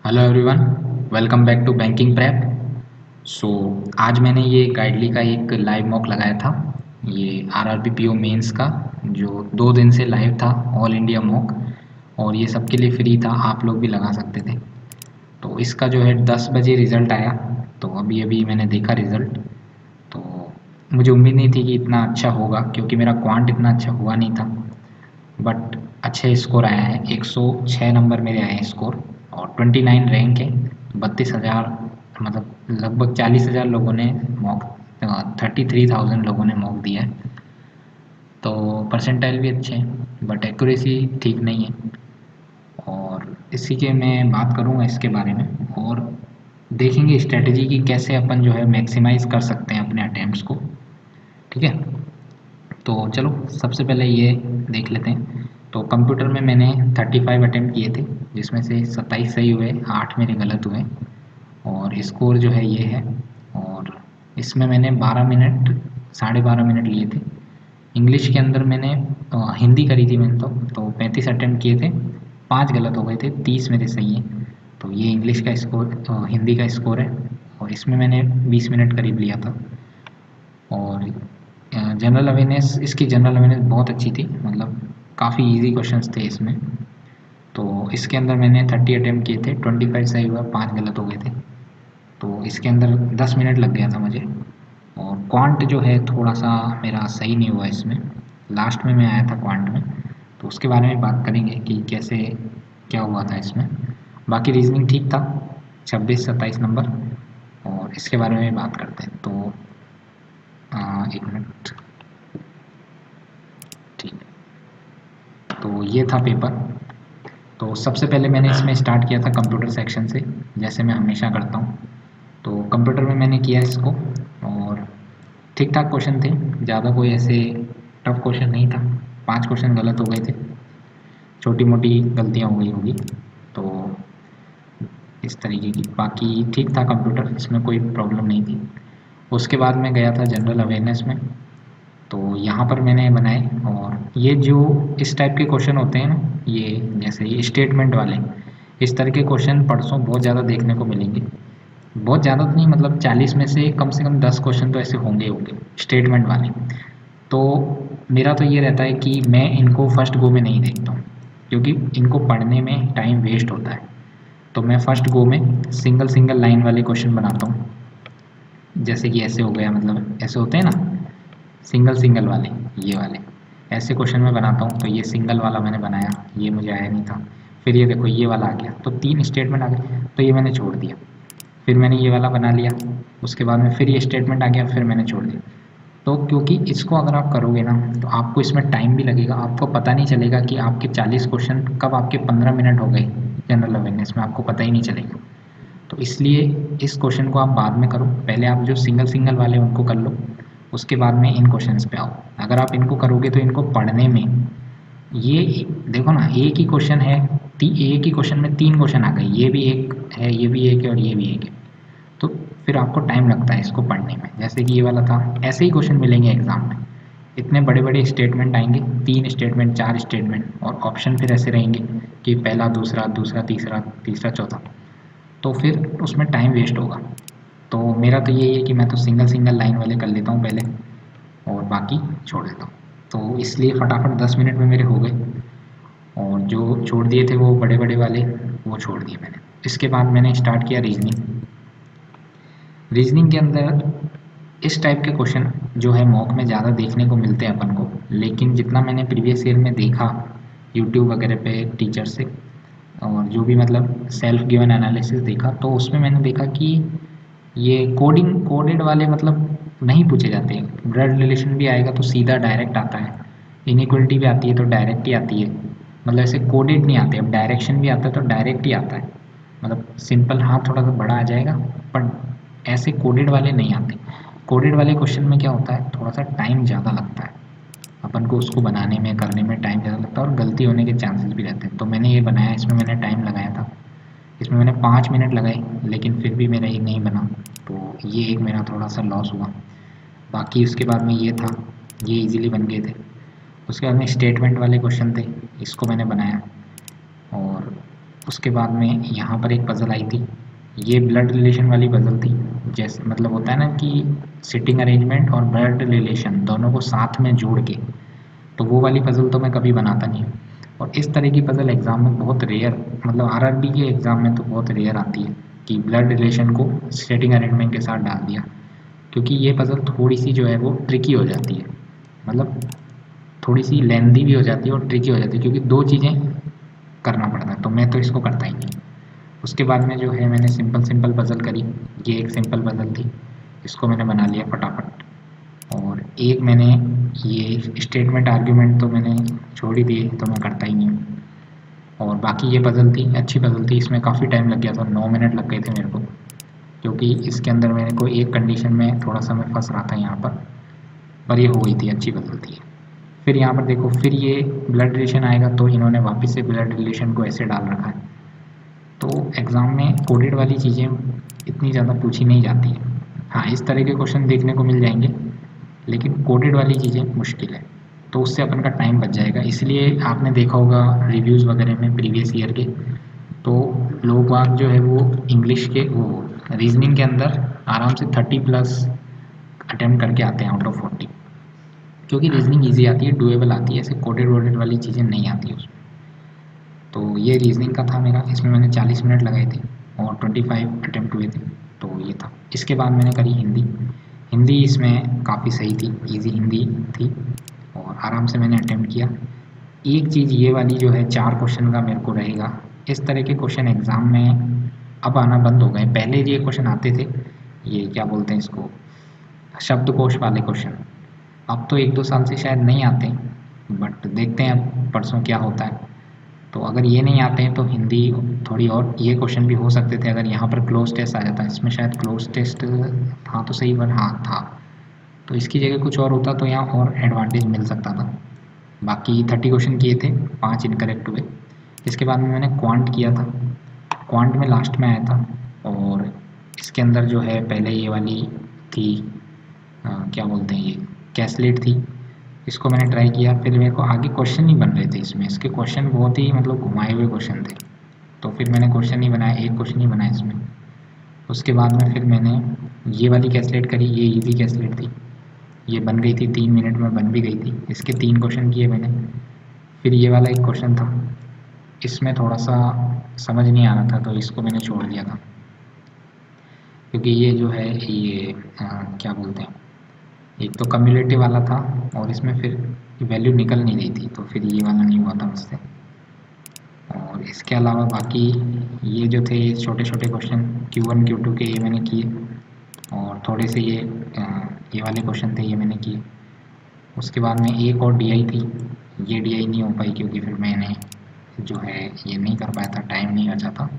Hello everyone, welcome back to banking prep. So आज मैंने ये गाइडली का एक लाइव मॉक लगाया था, ये आरआरबी पीओ मेंस का, जो 2 दिन से लाइव था, ऑल इंडिया मॉक। और ये सबके लिए फ्री था, आप लोग भी लगा सकते थे। तो इसका जो है 10 बजे रिज़ल्ट आया। तो अभी अभी मैंने देखा रिज़ल्ट। तो मुझे उम्मीद नहीं थी कि इतना अच्छा होगा, क्योंकि मेरा क्वांट इतना अच्छा हुआ नहीं था। बट अच्छे स्कोर आया है, 106 नंबर मेरे आए हैं स्कोर। और 29 रैंक है। 32,000, मतलब लगभग 40,000 लोगों ने मॉक, 33,000 लोगों ने मॉक दिया है। तो परसेंटाइल भी अच्छे हैं, बट एक्यूरेसी ठीक नहीं है। और इसी के मैं बात करूँगा इसके बारे में, और देखेंगे स्ट्रेटजी की कैसे अपन जो है मैक्सिमाइज़ कर सकते हैं अपने अटेम्प्ट्स को। ठीक है, तो चलो सबसे पहले ये देख लेते हैं। तो कंप्यूटर में मैंने 35 अटेम्प्ट किए थे, जिसमें से 27 सही हुए, 8 मेरे गलत हुए। और स्कोर जो है ये है। और इसमें मैंने 12 मिनट, 12.5 मिनट लिए थे। इंग्लिश के अंदर मैंने हिंदी करी थी मैंने, तो 35 अटेम्प्ट किए थे, 5 गलत हो गए थे, 30 मेरे सही हैं। तो ये इंग्लिश का स्कोर, हिंदी का स्कोर है। और इसमें मैंने 20 मिनट करीब लिया था। और जनरल अवेयरनेस, इसकी जनरल अवेयरनेस बहुत अच्छी थी, मतलब काफ़ी इजी क्वेश्चंस थे इसमें। तो इसके अंदर मैंने 30 अटेम्प्ट किए थे, 25 सही हुआ, 5 गलत हो गए थे। तो इसके अंदर 10 मिनट लग गया था मुझे। और क्वांट जो है थोड़ा सा मेरा सही नहीं हुआ इसमें, लास्ट में मैं आया था क्वांट में। तो उसके बारे में बात करेंगे कि कैसे क्या हुआ था इसमें। बाकी रीजनिंग ठीक था, 26-27 नंबर। और इसके बारे में बात करते हैं। तो 1 मिनट, ठीक है। तो ये था पेपर। तो सबसे पहले मैंने इसमें स्टार्ट किया था कंप्यूटर सेक्शन से, जैसे मैं हमेशा करता हूँ। तो कंप्यूटर में मैंने किया इसको, और ठीक ठाक क्वेश्चन थे, ज़्यादा कोई ऐसे टफ क्वेश्चन नहीं था। 5 क्वेश्चन गलत हो गए थे, छोटी मोटी गलतियाँ हो गई होगी। तो इस तरीके की, बाकी ठीक था कंप्यूटर, इसमें कोई प्रॉब्लम नहीं थी। उसके बाद मैं गया था जनरल अवेयरनेस में। तो यहाँ पर मैंने बनाए, और ये जो इस टाइप के क्वेश्चन होते हैं ना, ये जैसे ये स्टेटमेंट वाले, इस तरह के क्वेश्चन परसों बहुत ज़्यादा देखने को मिलेंगे। बहुत ज़्यादा तो नहीं, मतलब 40 में से कम 10 क्वेश्चन तो ऐसे होंगे होंगे स्टेटमेंट वाले। तो मेरा तो ये रहता है कि मैं इनको फर्स्ट गो में नहीं देखता हूँ, क्योंकि इनको पढ़ने में टाइम वेस्ट होता है। तो मैं फर्स्ट गो में सिंगल सिंगल लाइन वाले क्वेश्चन बनाता हूँ। जैसे कि ऐसे हो गया, मतलब ऐसे होते हैं ना सिंगल सिंगल वाले, ये वाले ऐसे क्वेश्चन मैं बनाता हूँ। तो ये सिंगल वाला मैंने बनाया, ये मुझे आया नहीं था। फिर ये देखो ये वाला आ गया, तो 3 स्टेटमेंट आ गए, तो ये मैंने छोड़ दिया। फिर मैंने ये वाला बना लिया, उसके बाद में फिर ये स्टेटमेंट आ गया, फिर मैंने छोड़ दिया। तो क्योंकि इसको अगर आप करोगे ना, तो आपको इसमें टाइम भी लगेगा, आपको पता नहीं चलेगा कि आपके 40 क्वेश्चन कब आपके 15 मिनट हो गए जनरल अवेयरनेस में, आपको पता ही नहीं चलेगा। तो इसलिए इस क्वेश्चन को आप बाद में करो, पहले आप जो सिंगल सिंगल वाले उनको कर लो, उसके बाद में इन क्वेश्चंस पे आओ। अगर आप इनको करोगे तो इनको पढ़ने में, ये देखो ना, एक ही क्वेश्चन है, एक ही क्वेश्चन में 3 क्वेश्चन आ गए, ये भी एक है, ये भी एक है, और ये भी एक है। तो फिर आपको टाइम लगता है इसको पढ़ने में। जैसे कि ये वाला था, ऐसे ही क्वेश्चन मिलेंगे एग्जाम में, इतने बड़े बड़े स्टेटमेंट आएंगे, 3 स्टेटमेंट, 4 स्टेटमेंट, और ऑप्शन फिर ऐसे रहेंगे कि पहला, दूसरा, दूसरा तीसरा, तीसरा चौथा। तो फिर उसमें टाइम वेस्ट होगा। तो मेरा तो यही है कि मैं तो सिंगल सिंगल लाइन वाले कर लेता हूँ पहले, और बाकी छोड़ देता हूँ। तो इसलिए फटाफट 10 मिनट में मेरे हो गए। और जो छोड़ दिए थे वो बड़े बड़े वाले, वो छोड़ दिए मैंने। इसके बाद मैंने स्टार्ट किया रीजनिंग। रीजनिंग के अंदर इस टाइप के क्वेश्चन जो है मॉक में ज़्यादा देखने को मिलते हैं अपन को, लेकिन जितना मैंने प्रीवियस ईयर में देखा यूट्यूब वगैरह पे टीचर से, और जो भी मतलब सेल्फ गिवन एनालिसिस देखा, तो उसमें मैंने देखा कि ये कोडेड वाले मतलब नहीं पूछे जाते हैं। ब्लड रिलेशन भी आएगा तो सीधा डायरेक्ट आता है, इनइक्वलिटी भी आती है तो डायरेक्ट ही आती है। मतलब ऐसे कोडेड नहीं आते। अब डायरेक्शन भी आता है तो डायरेक्ट ही आता है, मतलब सिंपल, हाँ थोड़ा सा बड़ा आ जाएगा, पर ऐसे कोडेड वाले नहीं आते। कोडेड वाले क्वेश्चन में क्या होता है, थोड़ा सा टाइम ज़्यादा लगता है, अपन को उसको बनाने में करने में टाइम ज़्यादा लगता है, और गलती होने के चांसेस भी रहते हैं। तो मैंने ये बनाया, इसमें मैंने टाइम लगाया था, इसमें मैंने 5 मिनट लगाए, लेकिन फिर भी मेरा ये नहीं बना। तो ये एक मेरा थोड़ा सा लॉस हुआ। बाकी उसके बाद में ये था, ये इजीली बन गए थे। उसके बाद में स्टेटमेंट वाले क्वेश्चन थे, इसको मैंने बनाया। और उसके बाद में यहाँ पर एक पज़ल आई थी, ये ब्लड रिलेशन वाली पज़ल थी। जैसे मतलब होता है ना कि सिटिंग अरेंजमेंट और ब्लड रिलेशन दोनों को साथ में जोड़ के, तो वो वाली पज़ल तो मैं कभी बनाता नहीं हूँ। और इस तरह की पज़ल एग्ज़ाम में बहुत रेयर, मतलब आरआरबी के एग्ज़ाम में तो बहुत रेयर आती है कि ब्लड रिलेशन को सिटिंग अरेंजमेंट के साथ डाल दिया, क्योंकि ये पज़ल थोड़ी सी जो है वो ट्रिकी हो जाती है, मतलब थोड़ी सी लेंदी भी हो जाती है और ट्रिकी हो जाती है, क्योंकि दो चीज़ें करना पड़ता है, तो मैं तो इसको करता ही नहीं। उसके बाद में जो है मैंने सिंपल सिंपल पज़ल करी। ये एक सिंपल पज़ल थी, इसको मैंने बना लिया फटाफट। और एक मैंने ये स्टेटमेंट आर्ग्यूमेंट तो मैंने छोड़ ही दिए, तो मैं करता ही नहीं हूँ। और बाकी ये पज़ल थी, अच्छी पज़ल थी, इसमें काफ़ी टाइम लग गया था, 9 मिनट लग गए थे मेरे को, क्योंकि इसके अंदर मेरे को एक कंडीशन में थोड़ा सा मैं फंस रहा था यहाँ पर ये हो गई थी, अच्छी पज़ल थी। फिर यहाँ पर देखो, फिर ये ब्लड रिलेशन आएगा, तो इन्होंने वापस से ब्लड रिलेशन को ऐसे डाल रखा है। तो एग्ज़ाम में कोडेड वाली चीज़ें इतनी ज़्यादा पूछी नहीं जाती हैं। हाँ, इस तरह के क्वेश्चन देखने को मिल जाएंगे, लेकिन कोडेड वाली चीज़ें मुश्किल है, तो उससे अपन का टाइम बच जाएगा। इसलिए आपने देखा होगा रिव्यूज़ वगैरह में प्रीवियस ईयर के, तो लोग बाग जो है वो इंग्लिश के वो रीजनिंग के अंदर आराम से 30+ अटेम्प्ट करके आते हैं आउट ऑफ 40, क्योंकि रीजनिंग ईजी आती है, डुएबल आती है, ऐसे कोडेड वोडेड वाली चीज़ें नहीं आती उसमें। तो ये रीजनिंग का था मेरा, इसमें मैंने 40 मिनट लगाए थे और 25 अटेम्प्ट हुए थे, तो ये था। इसके बाद मैंने करी हिंदी। हिंदी इसमें काफ़ी सही थी, इजी हिंदी थी और आराम से मैंने अटेम्प्ट किया। एक चीज़ ये वाली जो है 4 क्वेश्चन का मेरे को रहेगा, इस तरह के क्वेश्चन एग्ज़ाम में अब आना बंद हो गए। पहले ये क्वेश्चन आते थे, ये क्या बोलते हैं इसको, शब्दकोश वाले क्वेश्चन। अब तो 1-2 साल से शायद नहीं आते, बट देखते हैं अब परसों क्या होता है। तो अगर ये नहीं आते हैं तो हिंदी थोड़ी, और ये क्वेश्चन भी हो सकते थे अगर यहाँ पर क्लोज टेस्ट आ जाता है। इसमें शायद क्लोज टेस्ट था तो सही, पर हाँ था, तो इसकी जगह कुछ और होता तो यहाँ और एडवांटेज मिल सकता था। बाकी 30 क्वेश्चन किए थे, 5 इनकरेक्ट हुए। इसके बाद में मैंने क्वांट किया था, क्वांट में लास्ट में आया था। और इसके अंदर जो है पहले ये वाली थी, क्या बोलते हैं, ये कैसलेट थी, इसको मैंने ट्राई किया। फिर मेरे को आगे क्वेश्चन नहीं बन रहे थे इसमें, इसके क्वेश्चन बहुत ही मतलब घुमाए हुए क्वेश्चन थे, तो फिर मैंने क्वेश्चन नहीं बनाया, एक क्वेश्चन ही बनाया इसमें। उसके बाद में फिर मैंने ये वाली कैसलेट करी, ये इजी कैसलेट थी, ये बन गई थी 3 मिनट में, बन भी गई थी। इसके 3 क्वेश्चन किए मैंने। फिर ये वाला एक क्वेश्चन था, इसमें थोड़ा सा समझ नहीं आ रहा था, तो इसको मैंने छोड़ दिया था, क्योंकि ये जो है ये क्या बोलते हैं, एक तो कम्युलेटिव वाला था और इसमें फिर वैल्यू निकल नहीं रही थी, तो फिर ये वाला नहीं हुआ था मुझसे। और इसके अलावा बाकी ये जो थे छोटे छोटे क्वेश्चन Q1 Q2 के, ये मैंने किए। और थोड़े से ये वाले क्वेश्चन थे, ये मैंने किए। उसके बाद में एक और DI थी, ये DI नहीं हो पाई क्योंकि फिर मैंने जो है ये नहीं कर पाया था, टाइम नहीं बचा था।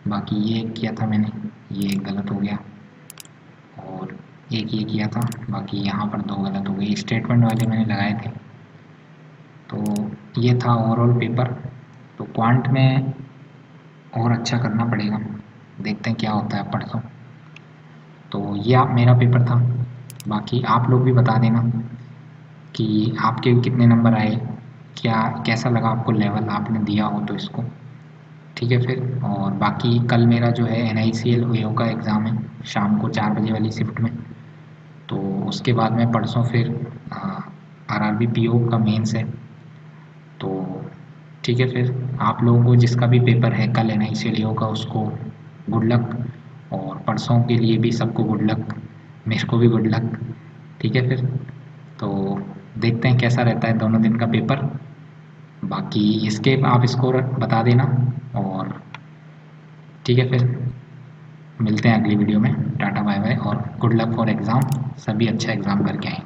बाकी ये किया था मैंने, ये गलत हो गया। और एक ये किया था, बाकी यहाँ पर 2 गलत हो गए, स्टेटमेंट वाले मैंने लगाए थे। तो ये था ओवरऑल पेपर। तो क्वांट में और अच्छा करना पड़ेगा, देखते हैं क्या होता है परसों। तो ये आप मेरा पेपर था। बाकी आप लोग भी बता देना कि आपके कितने नंबर आए, क्या कैसा लगा आपको, लेवल आपने दिया हो तो इसको, ठीक है। फिर और बाकी कल मेरा जो है NICL OAO का एग्ज़ाम है शाम को 4 बजे वाली शिफ्ट में। तो उसके बाद में परसों फिर RRB PO का मेंस है। तो ठीक है, फिर आप लोगों को जिसका भी पेपर है कल NICL OAO का, उसको गुड लक। और परसों के लिए भी सबको गुड लक, मेरे को भी गुड लक, ठीक है। फिर तो देखते हैं कैसा रहता है दोनों दिन का पेपर। बाकी इसके आप स्कोर बता देना। और ठीक है, फिर मिलते हैं अगली वीडियो में। टाटा बाय बाय और गुड लक फॉर एग्ज़ाम, सभी अच्छा एग्ज़ाम करके आएँ।